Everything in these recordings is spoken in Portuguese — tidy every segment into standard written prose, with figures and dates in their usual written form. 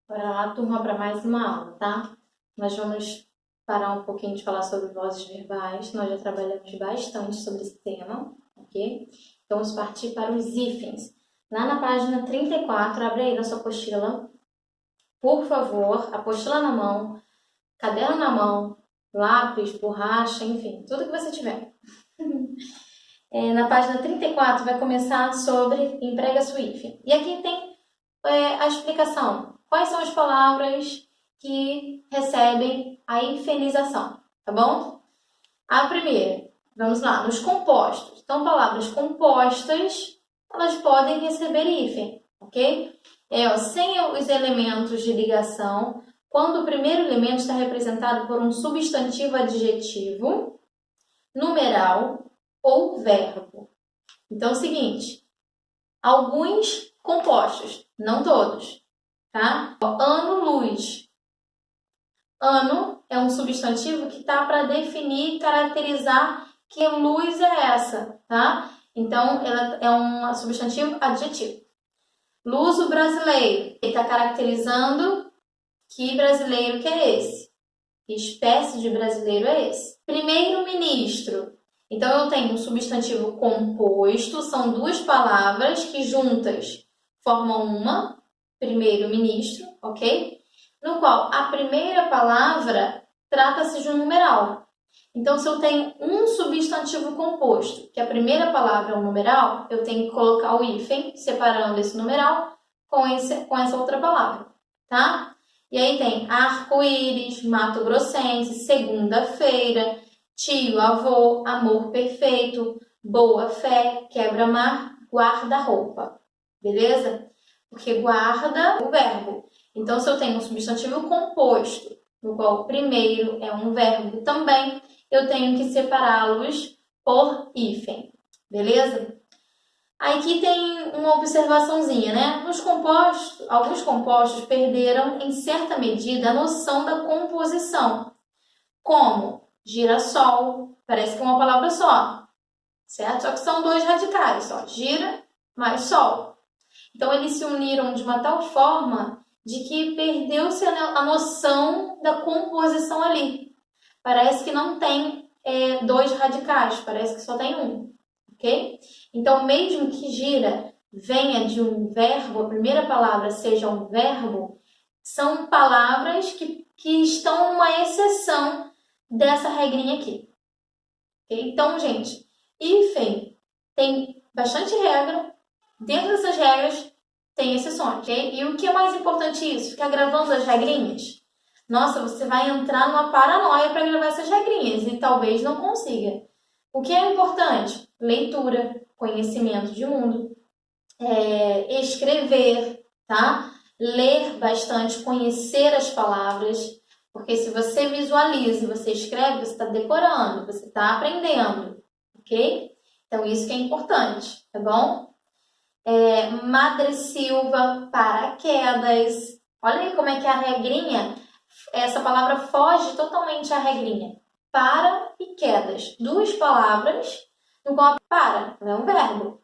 Bora lá, turma, para mais uma aula, tá? Nós vamos parar um pouquinho de falar sobre vozes verbais. Nós já trabalhamos bastante sobre esse tema, ok? Então, vamos partir para os hífens. Lá na página 34, abre aí na sua apostila. Por favor, apostila na mão, caderno na mão, lápis, borracha, enfim, tudo que você tiver. Na página 34 vai começar sobre emprega-se o hífen. E aqui tem a explicação. Quais são as palavras que recebem a hifenização, tá bom? A primeira, vamos lá, nos compostos. Então, palavras compostas, elas podem receber hífen, ok? Sem os elementos de ligação, quando o primeiro elemento está representado por um substantivo adjetivo, numeral ou verbo. Então, é o seguinte, alguns compostos, não todos, tá? Ano, luz. Ano é um substantivo que está para definir, caracterizar que luz é essa, tá? Então, ela é um substantivo adjetivo. Luso brasileiro, ele está caracterizando que brasileiro que é esse. Que espécie de brasileiro é esse? Primeiro-ministro. Então, eu tenho um substantivo composto, são duas palavras que juntas formam uma, primeiro-ministro, ok? No qual a primeira palavra trata-se de um numeral. Então, se eu tenho um substantivo composto, que a primeira palavra é um numeral, eu tenho que colocar o hífen, separando esse numeral com essa outra palavra, tá? E aí tem arco-íris, mato-grossense, segunda-feira, tio, avô, amor perfeito, boa-fé, quebra-mar, guarda-roupa. Beleza? Porque guarda é o verbo. Então, se eu tenho um substantivo composto, no qual o primeiro é um verbo também, eu tenho que separá-los por hífen. Beleza? Aqui tem uma observaçãozinha, né? Alguns compostos perderam, em certa medida, a noção da composição. Como girassol, parece que é uma palavra só, certo? Só que são dois radicais, ó, gira mais sol. Então, eles se uniram de uma tal forma de que perdeu-se a noção da composição ali. Parece que não tem dois radicais, parece que só tem um, ok? Então, mesmo que gira venha de um verbo, a primeira palavra seja um verbo, são palavras que estão numa exceção dessa regrinha aqui. Okay? Então, gente, hífen tem bastante regra. Dentro dessas regras, tem exceções. Okay? E o que é mais importante isso? Ficar gravando as regrinhas? Nossa, você vai entrar numa paranoia para gravar essas regrinhas e talvez não consiga. O que é importante? Leitura, conhecimento de mundo, escrever, tá? Ler bastante, conhecer as palavras, porque se você visualiza e você escreve, você está decorando, você está aprendendo, ok? Então, isso que é importante, tá bom? Madressilva, paraquedas. Olha aí como é que é a regrinha, essa palavra foge totalmente à regrinha. Para e quedas. Duas palavras, no qual para, é um verbo.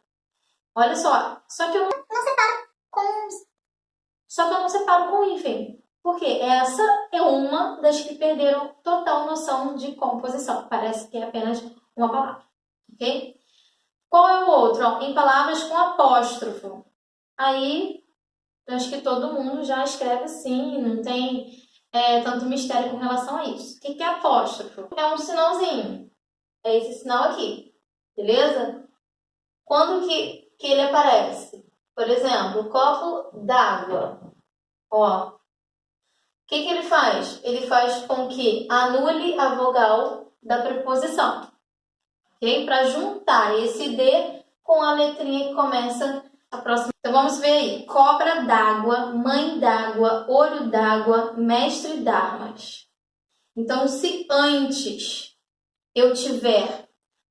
Olha só, só que eu não separo com hífen. Porque essa é uma das que perderam total noção de composição. Parece que é apenas uma palavra, ok? Qual é o outro? Em palavras com apóstrofo. Aí, acho que todo mundo já escreve assim, não tem tanto mistério com relação a isso. O que é apóstrofo? É um sinalzinho. É esse sinal aqui, beleza? Quando que ele aparece? Por exemplo, copo d'água. Ó, o que ele faz? Ele faz com que anule a vogal da preposição, ok? Para juntar esse D com a letrinha que começa a próxima. Então, vamos ver aí. Cobra d'água, mãe d'água, olho d'água, mestre d'armas. Então, se antes eu tiver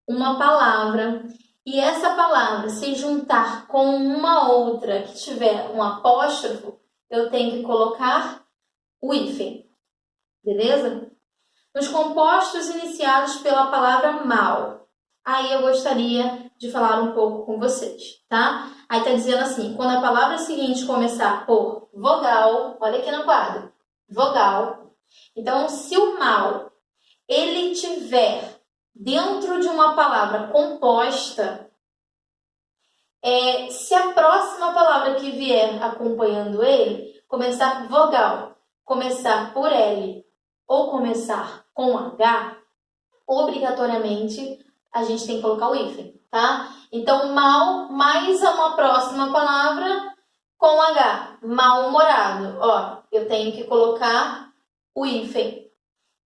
uma palavra e essa palavra se juntar com uma outra que tiver um apóstrofo, eu tenho que colocar o hífen, beleza? Nos compostos iniciados pela palavra mal, aí eu gostaria de falar um pouco com vocês, tá? Aí tá dizendo assim, quando a palavra seguinte começar por vogal, olha aqui no quadro, vogal. Então, se o mal, ele tiver dentro de uma palavra composta, se a próxima palavra que vier acompanhando ele começar por vogal, começar por L ou começar com H, obrigatoriamente a gente tem que colocar o hífen, tá? Então, mal mais uma próxima palavra com H, mal-humorado. Ó, eu tenho que colocar o hífen.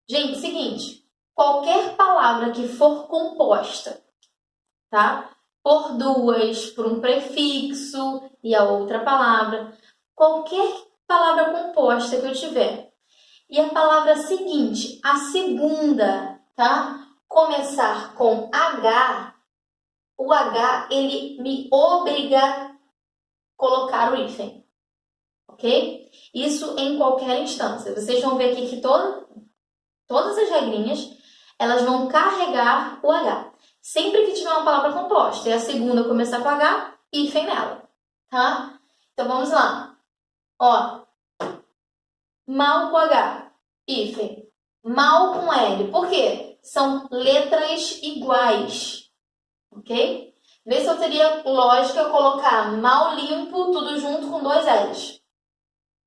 Gente, seguinte, qualquer palavra que for composta, tá? Por duas, por um prefixo e a outra palavra, qualquer palavra composta que eu tiver, e a palavra seguinte, a segunda, tá? Começar com H, o H, ele me obriga a colocar o hífen, ok? Isso em qualquer instância. Vocês vão ver aqui que todas as regrinhas, elas vão carregar o H. Sempre que tiver uma palavra composta e a segunda começar com H, hífen nela, tá? Então, vamos lá. Ó, mal com H, hífen. Mal com L. Por quê? São letras iguais, ok? Vê se eu teria lógica eu colocar mal limpo, tudo junto com dois L's.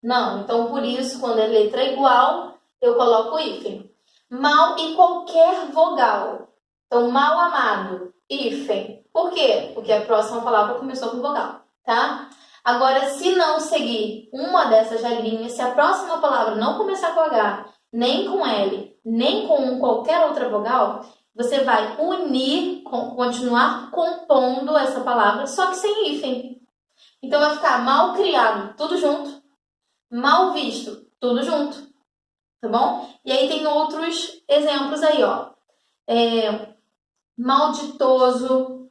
Não, então por isso, quando é letra igual, eu coloco o hífen. Mal e qualquer vogal. Então, mal amado, hífen. Por quê? Porque a próxima palavra começou com vogal, tá? Agora, se não seguir uma dessas regrinhas, se a próxima palavra não começar com H, nem com L, nem com qualquer outra vogal, você vai unir, continuar compondo essa palavra, só que sem hífen. Então, vai ficar mal criado, tudo junto. Mal visto, tudo junto. Tá bom? E aí tem outros exemplos aí, ó. Malditoso,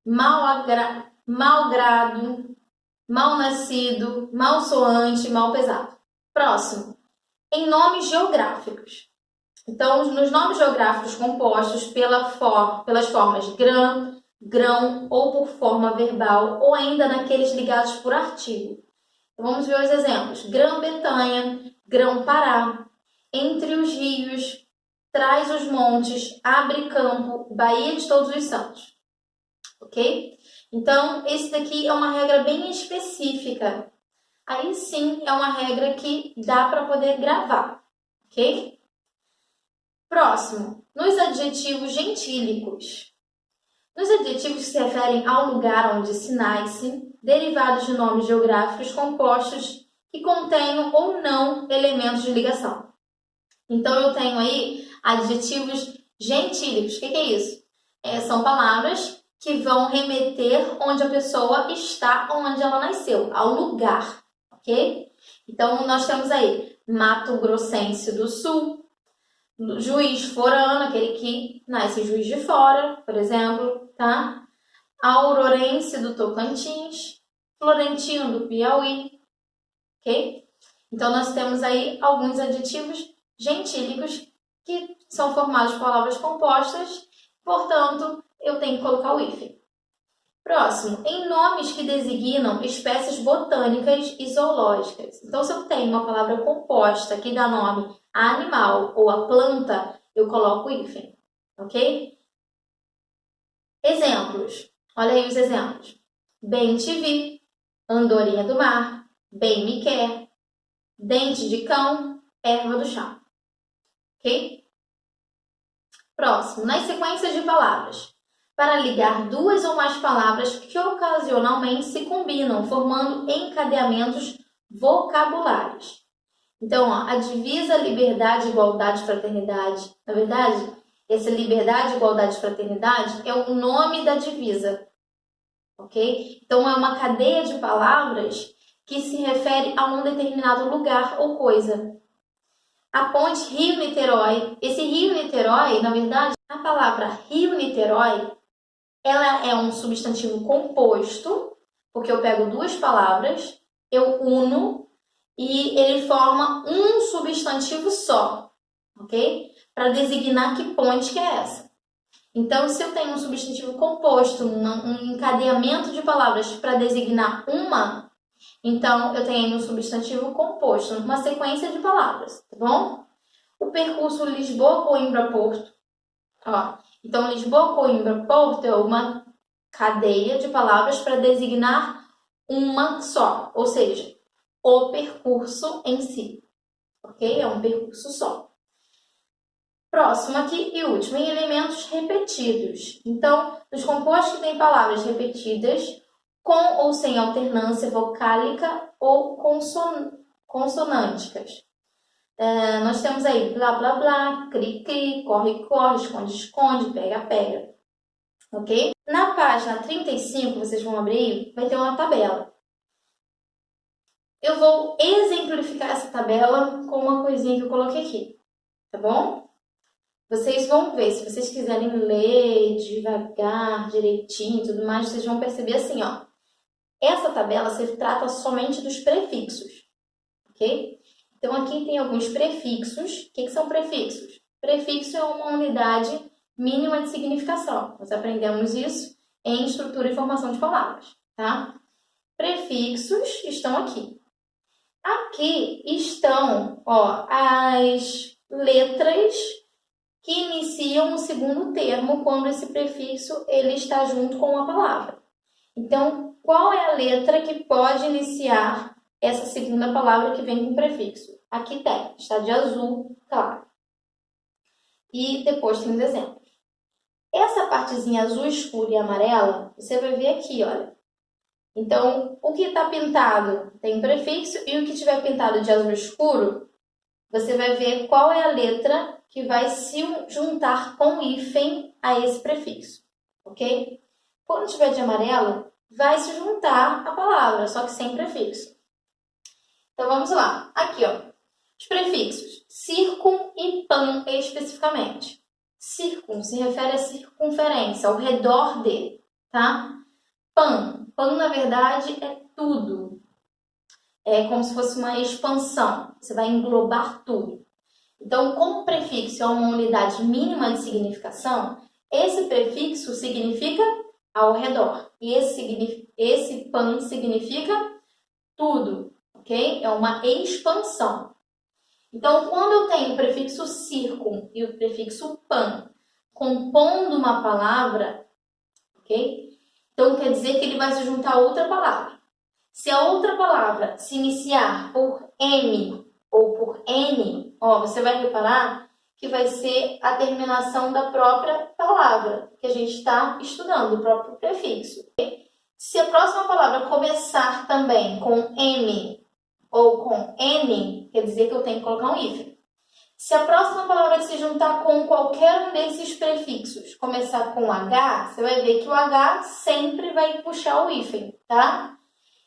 malgrado, mal nascido, mal soante, mal pesado. Próximo. Em nomes geográficos. Então, nos nomes geográficos compostos pelas formas grão ou por forma verbal ou ainda naqueles ligados por artigo. Então, vamos ver os exemplos. Grã-Bretanha, Grão-Pará, entre os rios, traz os montes, abre campo, Baía de Todos os Santos. Ok? Então, esse daqui é uma regra bem específica. Aí sim, é uma regra que dá para poder gravar. Ok? Próximo, nos adjetivos gentílicos. Nos adjetivos que se referem ao lugar onde se nasce, derivados de nomes geográficos compostos que contenham ou não elementos de ligação. Então, eu tenho aí adjetivos gentílicos. O que é isso? São palavras que vão remeter onde a pessoa está, onde ela nasceu, ao lugar, ok? Então, nós temos aí Mato Grossense do Sul, Juiz forano, aquele que nasce em Juiz de Fora, por exemplo, tá? Aurorense do Tocantins, Florentino do Piauí, ok? Então, nós temos aí alguns adjetivos gentílicos que são formados por palavras compostas, portanto, eu tenho que colocar o hífen. Próximo, em nomes que designam espécies botânicas e zoológicas. Então, se eu tenho uma palavra composta que dá nome a animal ou a planta, eu coloco o hífen, ok? Exemplos. Olha aí os exemplos. Bem te vi, andorinha do mar, bem me quer, dente de cão, erva do chá. Ok? Próximo, nas sequências de palavras. Para ligar duas ou mais palavras que ocasionalmente se combinam, formando encadeamentos vocabulários. Então, ó, a divisa liberdade, igualdade, fraternidade. Na verdade, essa liberdade, igualdade, fraternidade é o nome da divisa. Ok? Então, é uma cadeia de palavras que se refere a um determinado lugar ou coisa. A ponte Rio-Niterói, esse Rio-Niterói, na verdade, a palavra Rio-Niterói, ela é um substantivo composto, porque eu pego duas palavras, eu uno e ele forma um substantivo só, ok? Para designar que ponte que é essa. Então, se eu tenho um substantivo composto, um encadeamento de palavras para designar uma, então eu tenho um substantivo composto, uma sequência de palavras, tá bom? O percurso Lisboa-Coimbra-Porto. Então, Lisboa-Coimbra-Porto é uma cadeia de palavras para designar uma só, ou seja, o percurso em si, ok? É um percurso só. Próximo aqui e último, em elementos repetidos. Então, nos compostos que têm palavras repetidas, com ou sem alternância vocálica ou consonânticas. Nós temos aí blá, blá, blá, cri, cri, corre, corre, esconde, esconde, pega, pega. Ok? Na página 35, vocês vão abrir, vai ter uma tabela. Eu vou exemplificar essa tabela com uma coisinha que eu coloquei aqui, tá bom? Vocês vão ver, se vocês quiserem ler devagar, direitinho e tudo mais, vocês vão perceber assim, ó. Essa tabela se trata somente dos prefixos, ok? Então, aqui tem alguns prefixos. O que são prefixos? Prefixo é uma unidade mínima de significação. Nós aprendemos isso em estrutura e formação de palavras, tá? Prefixos estão aqui. Aqui estão, ó, as letras que iniciam o segundo termo quando esse prefixo ele está junto com a palavra. Então, qual é a letra que pode iniciar essa segunda palavra que vem com prefixo? Aqui tem, está de azul claro. E depois tem os exemplos. Essa partezinha azul escura e amarela, você vai ver aqui, olha. Então, o que está pintado tem prefixo e o que tiver pintado de azul escuro, você vai ver qual é a letra que vai se juntar com hífen a esse prefixo, ok? Quando tiver de amarelo, vai se juntar a palavra, só que sem prefixo. Então, vamos lá. Aqui, ó. Os prefixos circum e pan especificamente. Circum se refere à circunferência, ao redor dele, tá? Pan. Pan, na verdade, é tudo. É como se fosse uma expansão. Você vai englobar tudo. Então, como o prefixo é uma unidade mínima de significação, esse prefixo significa ao redor. E esse pan significa tudo, ok? É uma expansão. Então, quando eu tenho o prefixo circum e o prefixo pan compondo uma palavra, ok? Então, quer dizer que ele vai se juntar a outra palavra. Se a outra palavra se iniciar por M ou por N, ó, você vai reparar que vai ser a terminação da própria palavra que a gente está estudando, o próprio prefixo. Okay? Se a próxima palavra começar também com M ou com N, quer dizer que eu tenho que colocar um hífen. Se a próxima palavra se juntar com qualquer um desses prefixos, começar com H, você vai ver que o H sempre vai puxar o hífen, tá?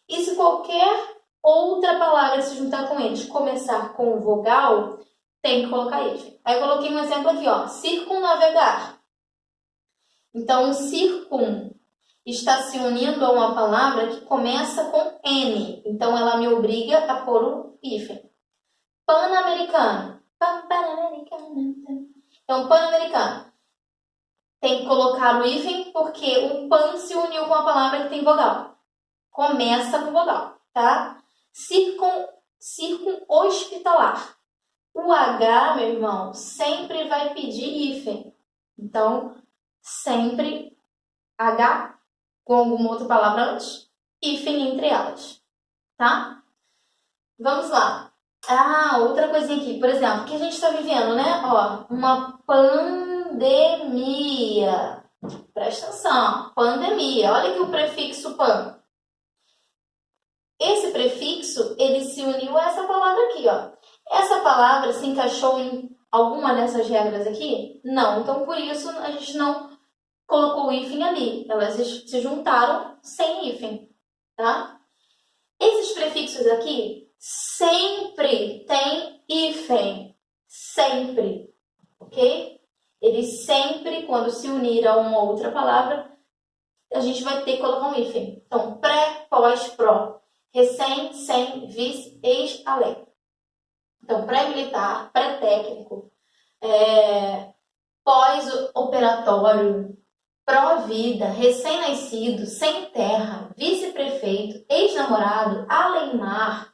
E se qualquer outra palavra se juntar com eles, começar com vogal, tem que colocar hífen. Aí eu coloquei um exemplo aqui, ó, circunnavegar. Então, circum está se unindo a uma palavra que começa com N. Então, ela me obriga a pôr o hífen. Pan-americano. Então, pan-americano. Tem que colocar o hífen porque o pan se uniu com a palavra que tem vogal. Começa com vogal, tá? Circun-hospitalar. O H, meu irmão, sempre vai pedir hífen. Então, sempre H com alguma outra palavra antes, hífen entre elas, tá? Vamos lá. Outra coisinha aqui. Por exemplo, o que a gente está vivendo, né? Ó, uma pandemia. Presta atenção. Pandemia. Olha aqui o prefixo pan. Esse prefixo, ele se uniu a essa palavra aqui, ó. Essa palavra se encaixou em alguma dessas regras aqui? Não. Então, por isso, a gente não colocou o hífen ali. Elas se juntaram sem hífen, tá? Esses prefixos aqui sempre têm hífen. Sempre. Ok? Eles sempre, quando se unir a uma outra palavra, a gente vai ter que colocar um hífen. Então, pré, pós, pró. Recém, sem, vice, ex, além. Então, pré-militar, pré-técnico, pós-operatório, pró-vida, recém-nascido, sem terra, vice-prefeito, ex-namorado, além-mar,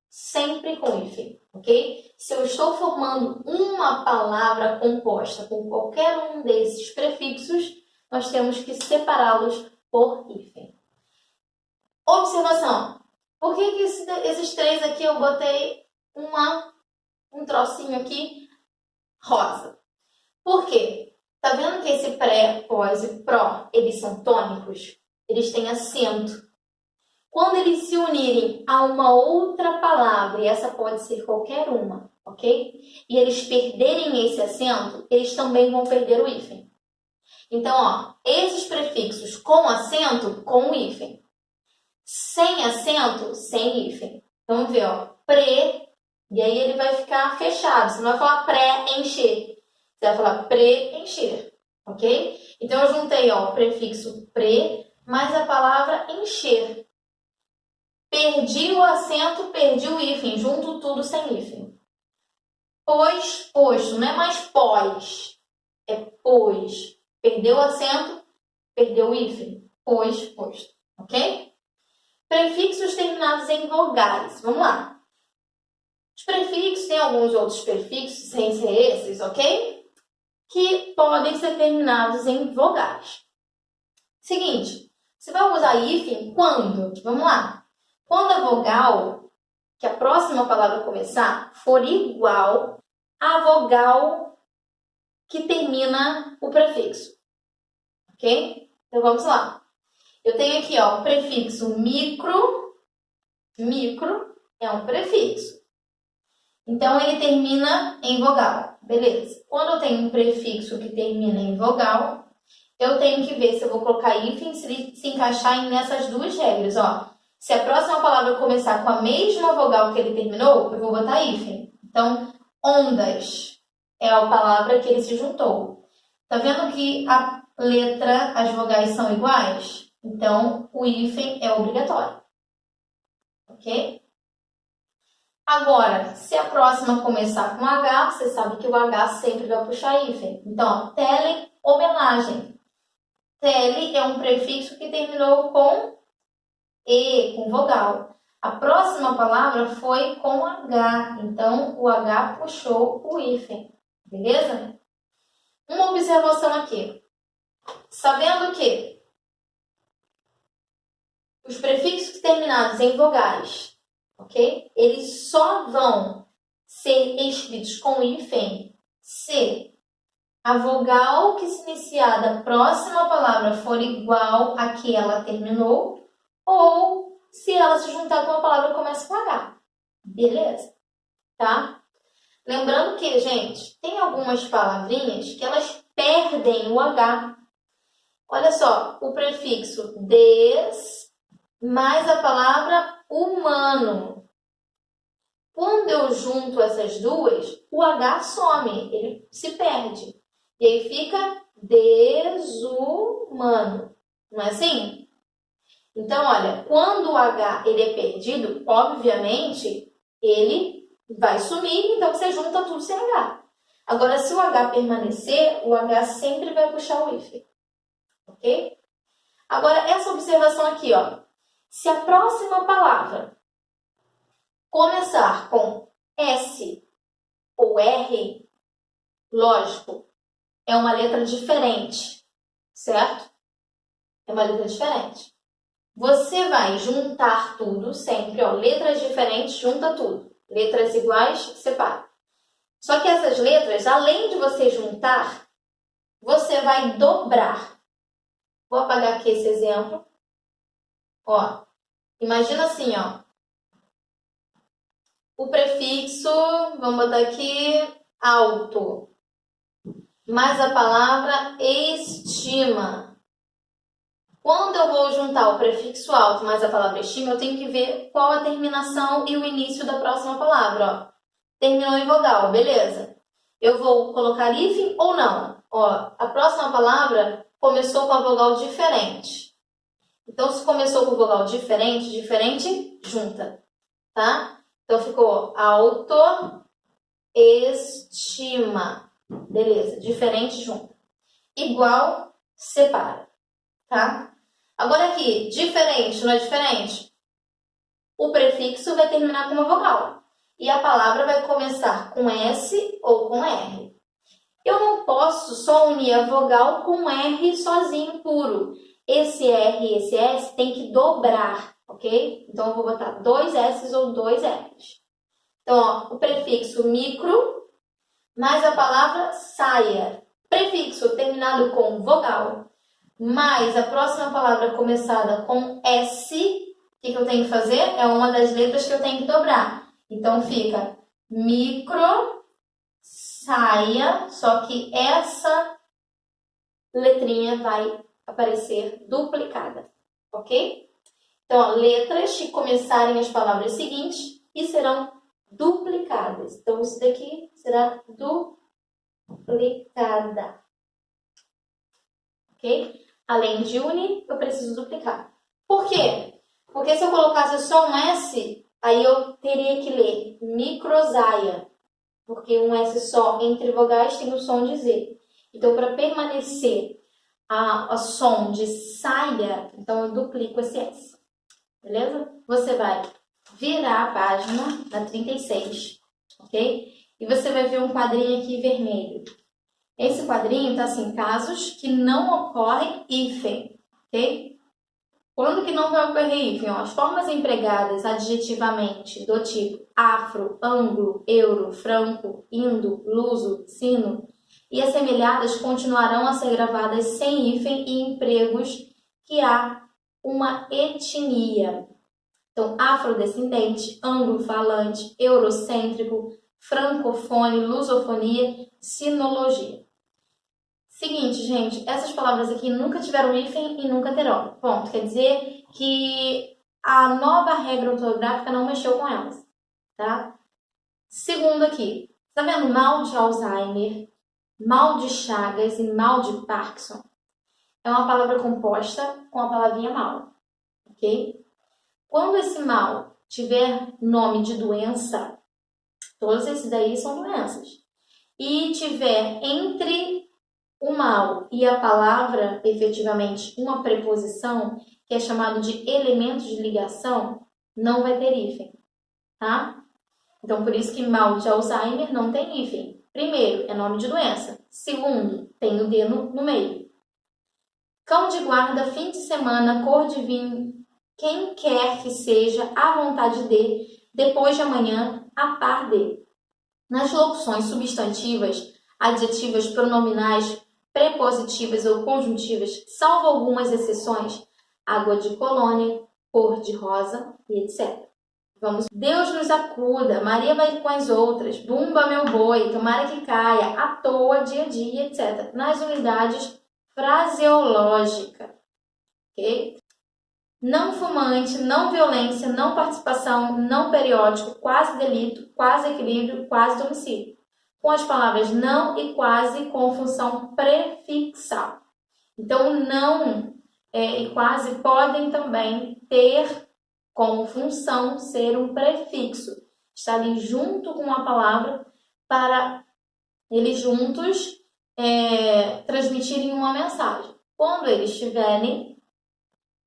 sempre com hífen, ok? Se eu estou formando uma palavra composta com qualquer um desses prefixos, nós temos que separá-los por hífen. Observação. Por que esses três aqui eu botei um trocinho aqui rosa? Por quê? Tá vendo que esse pré, pós e pró, eles são tônicos? Eles têm acento. Quando eles se unirem a uma outra palavra, e essa pode ser qualquer uma, ok? E eles perderem esse acento, eles também vão perder o hífen. Então, ó, esses prefixos com acento, com hífen. Sem acento, sem hífen. Então, vamos ver, ó, pre, e aí ele vai ficar fechado. Você não vai falar pré-encher. Você vai falar preencher, ok? Então, eu juntei, ó, o prefixo pre, mais a palavra encher. Perdi o acento, perdi o hífen. Junto tudo sem hífen. Pois, posto. Não é mais pós. É pois. Perdeu o acento, perdeu o hífen. Pois, posto. Ok? Prefixos terminados em vogais. Vamos lá. Os prefixos, tem alguns outros prefixos, sem ser esses, ok? Que podem ser terminados em vogais. Seguinte, você vai usar hífen quando? Vamos lá. Quando a vogal, que a próxima palavra começar, for igual à vogal que termina o prefixo. Ok? Então, vamos lá. Eu tenho aqui, ó, o prefixo micro. Micro é um prefixo. Então, ele termina em vogal. Beleza. Quando eu tenho um prefixo que termina em vogal, eu tenho que ver se eu vou colocar hífen, se ele se encaixar nessas duas regras, ó. Se a próxima palavra começar com a mesma vogal que ele terminou, eu vou botar hífen. Então, ondas é a palavra que ele se juntou. Tá vendo que a letra, as vogais são iguais? Então, o hífen é obrigatório. Ok? Agora, se a próxima começar com H, você sabe que o H sempre vai puxar hífen. Então, tele, homenagem. Tele é um prefixo que terminou com E, com vogal. A próxima palavra foi com H, então o H puxou o hífen, beleza? Uma observação aqui. Sabendo que os prefixos terminados em vogais, ok? Eles só vão ser escritos com hífen se a vogal que se iniciar da próxima palavra for igual à que ela terminou ou se ela se juntar com uma palavra que começa com H. Beleza? Tá? Lembrando que, gente, tem algumas palavrinhas que elas perdem o H. Olha só, o prefixo des mais a palavra humano. Quando eu junto essas duas, o H some, ele se perde. E aí fica desumano. Não é assim? Então, olha, quando o H ele é perdido, obviamente, ele vai sumir, então você junta tudo sem H. Agora, se o H permanecer, o H sempre vai puxar o hífen. Ok? Agora, essa observação aqui, ó. Se a próxima palavra começar com S ou R, lógico, é uma letra diferente, certo? É uma letra diferente. Você vai juntar tudo sempre, ó, letras diferentes, junta tudo. Letras iguais, separa. Só que essas letras, além de você juntar, você vai dobrar. Vou apagar aqui esse exemplo. Ó, imagina assim, ó. O prefixo, vamos botar aqui, alto. Mais a palavra estima. Quando eu vou juntar o prefixo alto mais a palavra estima, eu tenho que ver qual a terminação e o início da próxima palavra. Ó. Terminou em vogal, beleza. Eu vou colocar hífen ou não? Ó, a próxima palavra começou com a vogal diferente. Então, se começou com vogal diferente, diferente, junta. Tá? Então, ficou autoestima. Beleza, diferente, junta. Igual, separa, tá? Agora aqui, diferente, não é diferente? O prefixo vai terminar com uma vogal. E a palavra vai começar com S ou com R. Eu não posso só unir a vogal com R sozinho, puro. Esse R e esse S tem que dobrar, ok? Então, eu vou botar 2 S ou 2 R's. Então, ó, o prefixo micro, mais a palavra saia. Prefixo terminado com vogal, mais a próxima palavra começada com S, o que eu tenho que fazer? É uma das letras que eu tenho que dobrar. Então, fica micro, saia, só que essa letrinha vai aparecer duplicada, ok? Então, ó, letras que começarem as palavras seguintes e serão duplicadas. Então, isso daqui será duplicada, ok? Além de unir, eu preciso duplicar. Por quê? Porque se eu colocasse só um S, aí eu teria que ler microsaia, porque um S só entre vogais tem o som de Z. Então, para permanecer a som de saia, então eu duplico esse S. Beleza? Você vai virar a página na 36, ok? E você vai ver um quadrinho aqui vermelho. Esse quadrinho está assim, casos que não ocorrem hífen, ok? Quando que não vai ocorrer hífen? Ó, as formas empregadas adjetivamente do tipo afro, anglo, euro, franco, indo, luso, sino e assemelhadas continuarão a ser gravadas sem hífen e empregos que há uma etnia. Então, afrodescendente, anglo-falante, eurocêntrico, francofone, lusofonia, sinologia. Seguinte, gente, essas palavras aqui nunca tiveram hífen e nunca terão. Ponto. Quer dizer que a nova regra ortográfica não mexeu com elas, tá? Segundo aqui, tá vendo mal de Alzheimer, mal de Chagas e mal de Parkinson? É uma palavra composta com a palavrinha mal, ok? Quando esse mal tiver nome de doença, todos esses daí são doenças, e tiver entre o mal e a palavra, efetivamente, uma preposição, que é chamado de elemento de ligação, não vai ter hífen, tá? Então, por isso que mal de Alzheimer não tem hífen. Primeiro, é nome de doença. Segundo, tem o D no meio. Cão de guarda, fim de semana, cor de vinho, quem quer que seja, à vontade de, depois de amanhã, a par de. Nas locuções substantivas, adjetivas, pronominais, prepositivas ou conjuntivas, salvo algumas exceções, água de colônia, cor de rosa e etc. Vamos. Deus nos acuda, Maria vai com as outras, bumba meu boi, tomara que caia, à toa, dia a dia, etc. Nas unidades fraseológica, ok? Não fumante, não violência, não participação, não periódico, quase delito, quase equilíbrio, quase domicílio. Com as palavras não e quase com função prefixal. Então, não e quase podem também ter como função ser um prefixo. Está ali junto com a palavra para eles juntos transmitirem uma mensagem. Quando eles tiverem,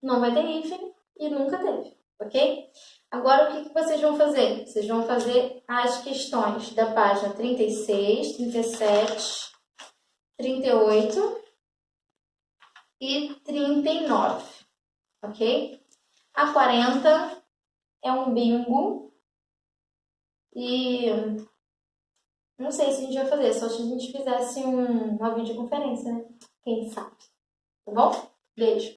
não vai ter hífen e nunca teve, ok? Agora, o que vocês vão fazer? Vocês vão fazer as questões da página 36, 37, 38 e 39, ok? A 40 é um bingo e não sei se a gente vai fazer, só se a gente fizesse uma videoconferência, né? Quem sabe, tá bom? Beijo!